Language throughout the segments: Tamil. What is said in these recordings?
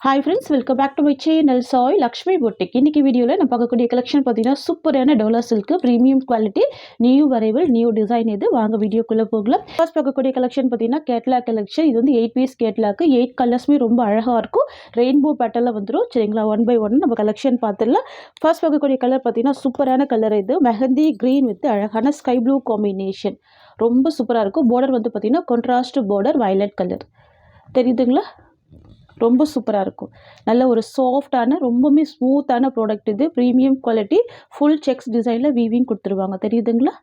Hi friends, welcome back to my channel Sai Lakshmi boutique. இன்றைக்கி வீடியோவில் நான் பார்க்கக்கூடிய கலெக்ஷன் பார்த்தீங்கன்னா சூப்பரான dola silk premium quality new arrival new design. இது வாங்க வீடியோக்குள்ளே போகலாம். ஃபர்ஸ்ட் பார்க்கக்கூடிய கலெக்ஷன் பார்த்தீங்கன்னா கேட்லாக் கலெக்ஷன். இது வந்து 8 பீஸ் கேட்லாக்கு, 8 கலர்ஸுமே ரொம்ப அழகாக இருக்கும். ரெயின்போ பேட்டர்னில் வந்துடும். சரிங்களா, 1 by 1 நம்ம கலெக்ஷன் பார்த்துடலாம். ஃபர்ஸ்ட் பார்க்கக்கூடிய கலர் பார்த்தீங்கன்னா சூப்பரான கலர். இது மெஹந்தி க்ரீன் வித் அழகான ஸ்கை ப்ளூ காம்பினேஷன். ரொம்ப சூப்பராக இருக்கும். பார்டர் வந்து பார்த்தீங்கன்னா கான்ட்ராஸ்ட் பார்டர் வயலட் கலர் தெரியுதுங்களா. ரொம்ப சூப்பராக இருக்கும். நல்ல ஒரு சாஃப்டான ரொம்பவுமே ஸ்மூத்தான ப்ராடக்ட். இது ப்ரீமியம் குவாலிட்டி ஃபுல் செக்ஸ் டிசைனில் வீவிங் கொடுத்துருவாங்க தெரியுதுங்களா.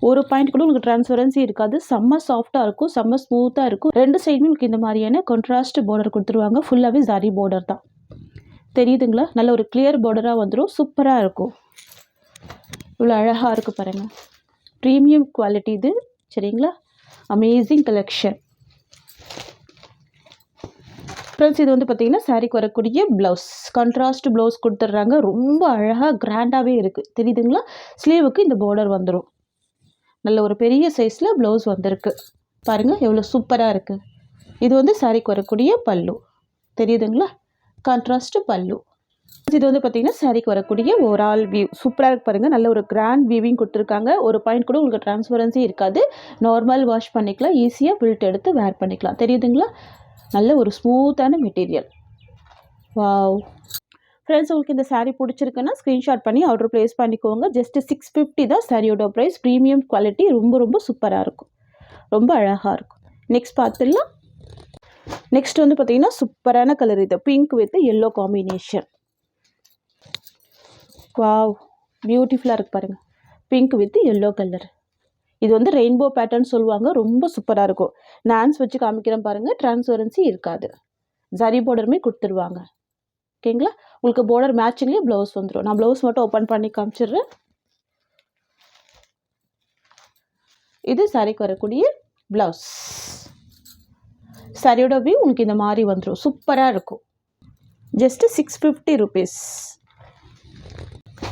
ஒரு பாயிண்ட் கூட உங்களுக்கு டிரான்ஸ்பரன்சி இருக்காது. செம்ம சாஃப்டாக இருக்கும், செம்ம ஸ்மூத்தாக இருக்கும். ரெண்டு சைடுமே உங்களுக்கு இந்த மாதிரியான கான்ட்ராஸ்ட் பார்டர் கொடுத்துருவாங்க. ஃபுல்லாகவே ஜரி பார்டர் தான் தெரியுதுங்களா. நல்ல ஒரு கிளியர் பார்டராக வந்துடும். சூப்பராக இருக்கும். இவ்வளோ அழகாக இருக்குது பாருங்கள். ப்ரீமியம் குவாலிட்டி இது. சரிங்களா, அமேசிங் கலெக்ஷன். ஃப்ரெண்ட்ஸ், இது வந்து பார்த்தீங்கன்னா சாரீக்கு வரக்கூடிய ப்ளவுஸ், கான்ட்ராஸ்ட் ப்ளவுஸ் கொடுத்துட்றாங்க. ரொம்ப அழகாக கிராண்டாகவே இருக்குது தெரியுதுங்களா. ஸ்லீவுக்கு இந்த பார்டர் வந்துடும். நல்ல ஒரு பெரிய சைஸில் ப்ளவுஸ் வந்திருக்கு பாருங்கள், எவ்வளோ சூப்பராக இருக்குது. இது வந்து சாரீக்கு வரக்கூடிய பல்லு தெரியுதுங்களா, கான்ட்ராஸ்ட் பல்லு. இது வந்து பார்த்தீங்கன்னா சாரீக்கு வரக்கூடிய ஓவரால் வியூ சூப்பராக இருக்கு பாருங்கள். நல்ல ஒரு கிராண்ட் வியூவிங் கொடுத்துருக்காங்க. ஒரு பாயிண்ட் கூட உங்களுக்கு டிரான்ஸ்பரன்சி இருக்காது. நார்மல் வாஷ் பண்ணிக்கலாம், ஈஸியாக பில்ட் எடுத்து வேர் பண்ணிக்கலாம் தெரியுதுங்களா. நல்ல ஒரு ஸ்மூத்தான மெட்டீரியல். வாவ் ஃப்ரெண்ட்ஸ், உங்களுக்கு இந்த சாரீ பிடிச்சிருக்குன்னா ஸ்க்ரீன்ஷாட் பண்ணி ஆர்டர் ப்ளேஸ் பண்ணிக்கோங்க. ஜஸ்ட் 650 தான் சாரியோட ப்ரைஸ். ப்ரீமியம் குவாலிட்டி, ரொம்ப ரொம்ப சூப்பராக இருக்கும், ரொம்ப அழகாக இருக்கும். நெக்ஸ்ட் பார்த்துடலாம். நெக்ஸ்ட் வந்து பார்த்தீங்கன்னா சூப்பரான கலர். இது pink with yellow combination. Wow பியூட்டிஃபுல்லாக இருக்குது பாருங்கள். Pink with yellow colour. இது வந்து ரெயின்போ பேட்டர்ன் சொல்லுவாங்க. ரொம்ப சூப்பராக இருக்கும். நான்ஸ் வச்சு காமிக்கிறேன் பாருங்கள், டிரான்ஸ்பரன்சி இருக்காது. ஜரி பார்டருமே கொடுத்துருவாங்க. ஓகேங்களா. உங்களுக்கு பார்டர் மேட்சிங்லேயே ப்ளவுஸ் வந்துடும். நான் ப்ளவுஸ் மட்டும் ஓப்பன் பண்ணி காமிச்சிடுறேன். இது சாரிக்கு வரக்கூடிய ப்ளவுஸ். சாரியோட வியூ உங்களுக்கு இந்த மாதிரி வந்துடும். சூப்பராக இருக்கும். Just 650 rupees.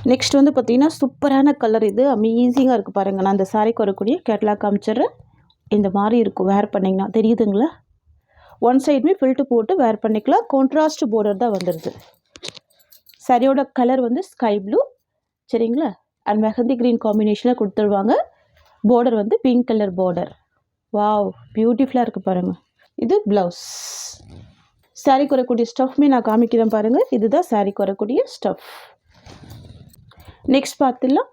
நெக்ஸ்ட் வந்து பார்த்தீங்கன்னா சூப்பரான கலர். இது அமேசிங்காக இருக்குது பாருங்கள். நான் அந்த சாரிக்கு வரக்கூடிய கேட்லாக் காமிச்சிடுறேன். இந்த மாதிரி இருக்கும் வேர் பண்ணிங்கன்னா தெரியுதுங்களா. ஒன் சைடுமே ஃபில்ட்டு போட்டு வேர் பண்ணிக்கலாம். கான்ட்ராஸ்ட் பார்டர் தான் வந்துடுது. சாரியோட கலர் வந்து ஸ்கை ப்ளூ சரிங்களா, அண்ட் மெஹந்தி க்ரீன் காம்பினேஷனில் கொடுத்துருவாங்க. பார்டர் வந்து பிங்க் கலர் பார்டர். வாவ் பியூட்டிஃபுல்லாக இருக்குது பாருங்கள். இது ப்ளவுஸ். சாரிக்கு வரக்கூடிய ஸ்டஃப்மே நான் காமிக்கிறேன் பாருங்கள். இதுதான் சாரிக்கு வரக்கூடிய ஸ்டஃப். நெக்ஸ்ட் பார்த்துடலாம்.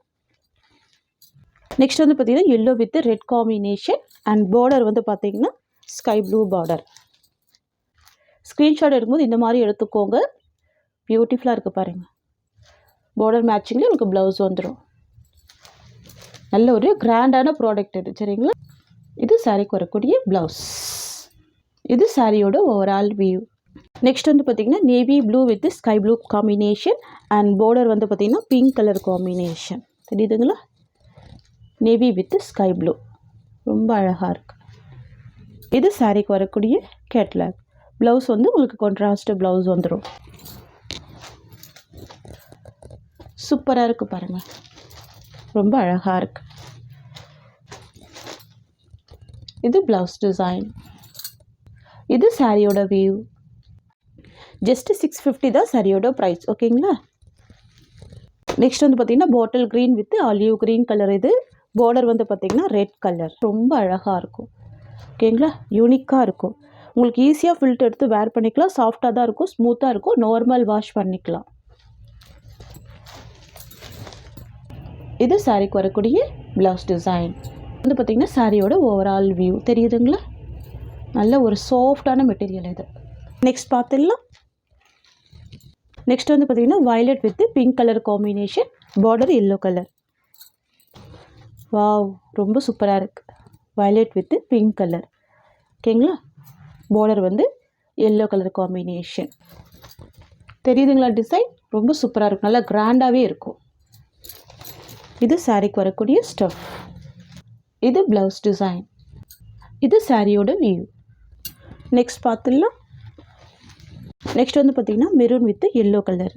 நெக்ஸ்ட் வந்து பார்த்தீங்கன்னா yellow with red combination and border வந்து பார்த்தீங்கன்னா ஸ்கை ப்ளூ பார்டர். ஸ்க்ரீன்ஷாட் எடுக்கும்போது இந்த மாதிரி எடுத்துக்கோங்க. பியூட்டிஃபுல்லாக இருக்குது பாருங்கள். பார்டர் மேட்சிங்கில் உங்களுக்கு ப்ளவுஸ் வந்துடும். நல்ல ஒரு கிராண்டான ப்ராடக்ட் இது சரிங்களா. இது சாரிக்கு வரக்கூடிய ப்ளவுஸ். இது சாரியோட ஓவரால் வியூ. நெக்ஸ்ட் வந்து பார்த்திங்கன்னா navy blue with sky blue combination and border வந்து பார்த்திங்கன்னா பிங்க் கலர் காம்பினேஷன் தெரியுதுங்களா. நேவி வித் ஸ்கை ப்ளூ ரொம்ப அழகாக இருக்குது. இது சாரிக்கு வரக்கூடிய கேட்லாக். ப்ளவுஸ் வந்து உங்களுக்கு கான்ட்ராஸ்ட் ப்ளவுஸ் வந்துடும். சூப்பராக இருக்குது பாருங்கள். ரொம்ப அழகாக இருக்குது. இது ப்ளவுஸ் டிசைன். இது சாரியோட வியூ. ஜஸ்ட் 650 தான் சாரியோட ப்ரைஸ். ஓகேங்களா. நெக்ஸ்ட் வந்து பார்த்திங்கன்னா bottle green with olive green colour. இது பார்டர் வந்து பார்த்திங்கன்னா ரெட் கலர். ரொம்ப அழகாக இருக்கும். ஓகேங்களா, யூனிக்காக இருக்கும். உங்களுக்கு ஈஸியாக ஃபில்ட் எடுத்து வேர் பண்ணிக்கலாம். சாஃப்டாக தான் இருக்கும், ஸ்மூத்தாக இருக்கும். நார்மல் வாஷ் பண்ணிக்கலாம். இது சாரிக்கு வரக்கூடிய ப்ளவுஸ் டிசைன். வந்து பார்த்திங்கன்னா சாரியோட ஓவரால் வியூ தெரியுதுங்களா. நல்ல ஒரு சாஃப்டான மெட்டீரியல் இது. நெக்ஸ்ட் பார்த்துடலாம். நெக்ஸ்ட் வந்து பார்த்திங்கன்னா violet with pink colour combination. Border yellow colour. Wow ரொம்ப சூப்பராக இருக்குது. Violet with pink colour. ஓகேங்களா. பார்டர் வந்து எல்லோ கலர் காம்பினேஷன் தெரியுதுங்களா. டிசைன் ரொம்ப சூப்பராக இருக்கும். நல்லா கிராண்டாகவே இருக்கும். இது சாரிக்கு வரக்கூடிய ஸ்டஃப். இது ப்ளவுஸ் டிசைன். இது சாரியோட வியூ. நெக்ஸ்ட் பார்த்துடலாம். நெக்ஸ்ட் வந்து பார்த்திங்கன்னா மெரூன் வித் எல்லோ கலர்.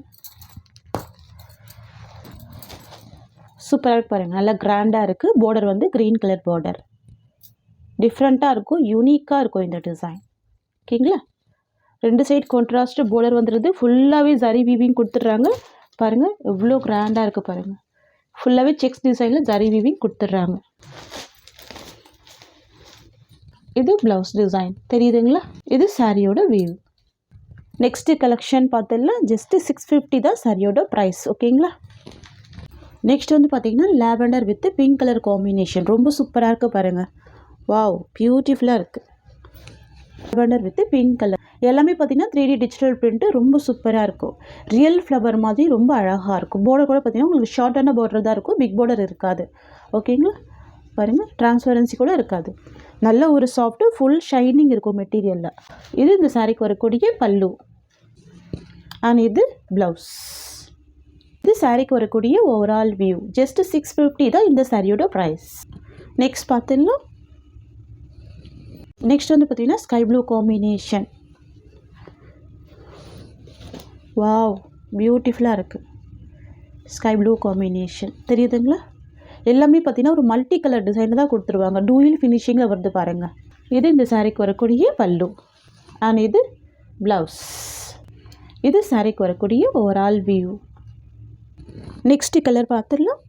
சூப்பராக பாருங்கள். நல்லா கிராண்டாக இருக்குது. பார்டர் வந்து க்ரீன் கலர் பார்டர். டிஃப்ரெண்ட்டாக இருக்கும், யூனிக்காக இருக்கும் இந்த டிசைன். ஓகேங்களா. 2 சைடு கான்ட்ராஸ்ட் border வந்துருது. ஃபுல்லாவே ஜரி வீவிங் கொடுத்துட்றாங்க. பாருங்க எவ்வளோ கிராண்டா இருக்கு பாருங்க. ஃபுல்லாவே செக்ஸ் டிசைன்ல ஜரி வீவிங் கொடுத்துட்றாங்க. இது பிளவுஸ் டிசைன் தெரியுதுங்களா? இது சாரியோட வியூ. நெக்ஸ்ட் கலெக்ஷன் பார்த்தலாம். ஜஸ்ட் 650 தான் சாரியோட ப்ரைஸ். ஓகேங்களா? நெக்ஸ்ட் வந்து பார்த்தீங்கன்னா lavender with pink colour combination ரொம்ப சூப்பராக இருக்குது பாருங்கள். வாவ் பியூட்டிஃபுல்லாக இருக்குது. லாவெண்டர் வித் பிங்க் கலர் எல்லாமே பார்த்தீங்கன்னா 3D டிஜிட்டல் பிரிண்ட்டு ரொம்ப சூப்பராக இருக்கும். ரியல் ஃப்ளவர் மாதிரி ரொம்ப அழகாக இருக்கும். பார்டர் கூட பார்த்தீங்கன்னா உங்களுக்கு ஷார்ட்டான பார்டர் தான் இருக்கும். பிக் பார்டர் இருக்காது. ஓகேங்களா? பாருங்கள் டிரான்ஸ்பரன்சி கூட இருக்காது. நல்ல ஒரு சாஃப்ட்டு ஃபுல் ஷைனிங் இருக்கும் மெட்டீரியலில். இது இந்த சாரிக்கு வரக்கூடிய பல்லு அண்ட் இது ப்ளவுஸ். இது சாரிக்கு வரக்கூடிய ஓவரால் வியூ. ஜஸ்ட் 650 தான் இந்த சாரியோட ப்ரைஸ். நெக்ஸ்ட் பார்த்துடலாம். நெக்ஸ்ட் வந்து பார்த்தீங்கன்னா ஸ்கை ப்ளூ காம்பினேஷன். வாவ் பியூட்டிஃபுல்லாக இருக்குது. ஸ்கை ப்ளூ காம்பினேஷன் தெரியுதுங்களா? எல்லாமே பார்த்தீங்கன்னா ஒரு மல்டி கலர் டிசைனில் தான் கொடுத்துருவாங்க. டூயில் ஃபினிஷிங்கில் வருது பாருங்கள். இது இந்த சாரிக்கு வரக்கூடிய பல்லு அண்ட் இது ப்ளவுஸ். இது சாரிக்கு வரக்கூடிய ஓவரால் வியூ. நெக்ஸ்ட் கலர் பார்த்துடலாம்.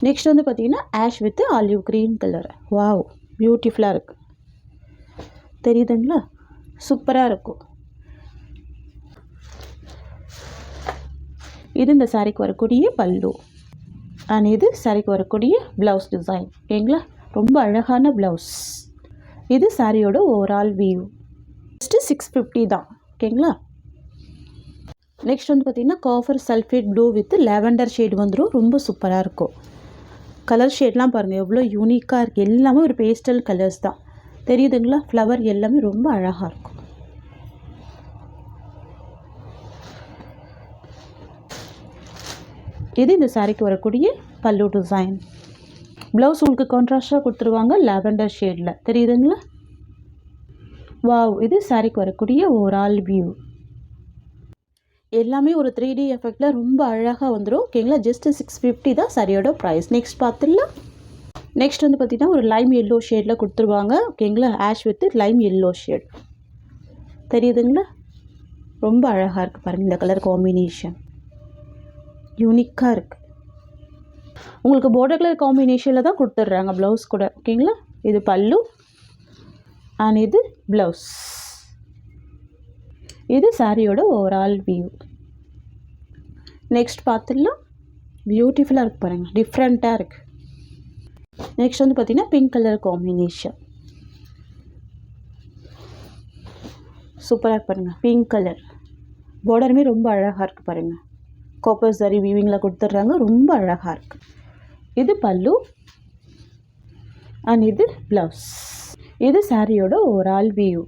நெக்ஸ்ட் வந்து பார்த்தீங்கன்னா ash with olive green colour. Wow பியூட்டிஃபுல்லாக இருக்குது. தெரியுதுங்களா? சூப்பராக இருக்கும். இது இந்த சாரிக்கு வரக்கூடிய பல்லு அண்ட் இது சாரிக்கு வரக்கூடிய ப்ளவுஸ் டிசைன். ஓகேங்களா? ரொம்ப அழகான ப்ளவுஸ். இது சாரியோட ஓவரால் வியூ. ஜஸ்ட்டு 650 தான். ஓகேங்களா? நெக்ஸ்ட் வந்து பார்த்திங்கன்னா copper sulphate blue with lavender shade வந்துடும். ரொம்ப சூப்பராக இருக்கும். கலர் ஷேட்லாம் பாருங்கள் எவ்வளோ யூனிக்காக இருக்குது. எல்லாமே ஒரு பேஸ்டல் கலர்ஸ் தான். தெரியுதுங்களா? ஃப்ளவர் எல்லாமே ரொம்ப அழகாக இருக்கும். இது இந்த சாரிக்கு வரக்கூடிய பல்லு டிசைன். ப்ளவுஸ் உங்களுக்கு கான்ட்ராஸ்டாக கொடுத்துருவாங்க லாவெண்டர் ஷேடில். தெரியுதுங்களா? வாவ் இது சாரிக்கு வரக்கூடிய ஓவரால் வியூ. எல்லாமே ஒரு 3D எஃபெக்டில் ரொம்ப அழகாக வந்துடும். ஓகேங்களா? ஜஸ்ட்டு 650 தான் சாரியோட ப்ரைஸ். நெக்ஸ்ட் பார்த்துடலாம். நெக்ஸ்ட் வந்து பார்த்திங்கன்னா ஒரு லைம் எல்லோ ஷேடில் கொடுத்துருவாங்க. ஓகேங்களா? Ash with Lime yellow shade. தெரியுதுங்களா? ரொம்ப அழகாக இருக்குது பாருங்கள். இந்த கலர் காம்பினேஷன் யூனிக்காக இருக்குது. உங்களுக்கு பார்டர் கலர் காம்பினேஷனில் தான் கொடுத்துட்றாங்க ப்ளவுஸ் கூட. ஓகேங்களா? இது பல்லு அண்ட் இது ப்ளவுஸ். இது சாரியோட ஓவரால் வியூ. நெக்ஸ்ட் பார்த்துடலாம். பியூட்டிஃபுல்லாக இருக்குது பாருங்கள். டிஃப்ரெண்ட்டாக இருக்குது. நெக்ஸ்ட் வந்து பார்த்திங்கன்னா பிங்க் கலர் காம்பினேஷன். சூப்பராக இருக்கு பாருங்கள். பிங்க் கலர் பார்டருமே ரொம்ப அழகாக இருக்குது பாருங்கள். காப்பர் சரி வீவிங்கில் கொடுத்துட்றாங்க. ரொம்ப அழகாக இருக்குது. இது பல்லு அண்ட் இது ப்ளவுஸ். இது சாரியோட ஓவரால் வியூ.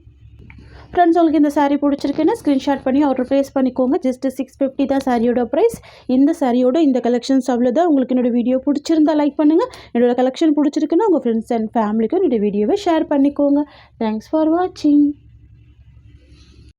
ஃப்ரெண்ட்ஸ் உங்களுக்கு இந்த சாரீ பிடிச்சிருக்குன்னா ஸ்க்ரீன்ஷாட் பண்ணி ஆர்டர் ப்ளேஸ் பண்ணிக்கோங்க. ஜஸ்ட்டு 650 தான் சாரியோட ப்ரைஸ். இந்த சாரியோட இந்த கலெக்ஷன்ஸ் அவ்வளோதான். உங்களுக்கு என்னோடய வீடியோ பிடிச்சிருந்தா லைக் பண்ணுங்கள். என்னோடய கலெக்ஷன் பிடிச்சிருக்குன்னா உங்கள் ஃப்ரெண்ட்ஸ் அண்ட் ஃபேமிலிக்கும் என்னோடய வீடியோவை ஷேர் பண்ணிக்கோங்க. தேங்க்ஸ் ஃபார் வாட்சிங்.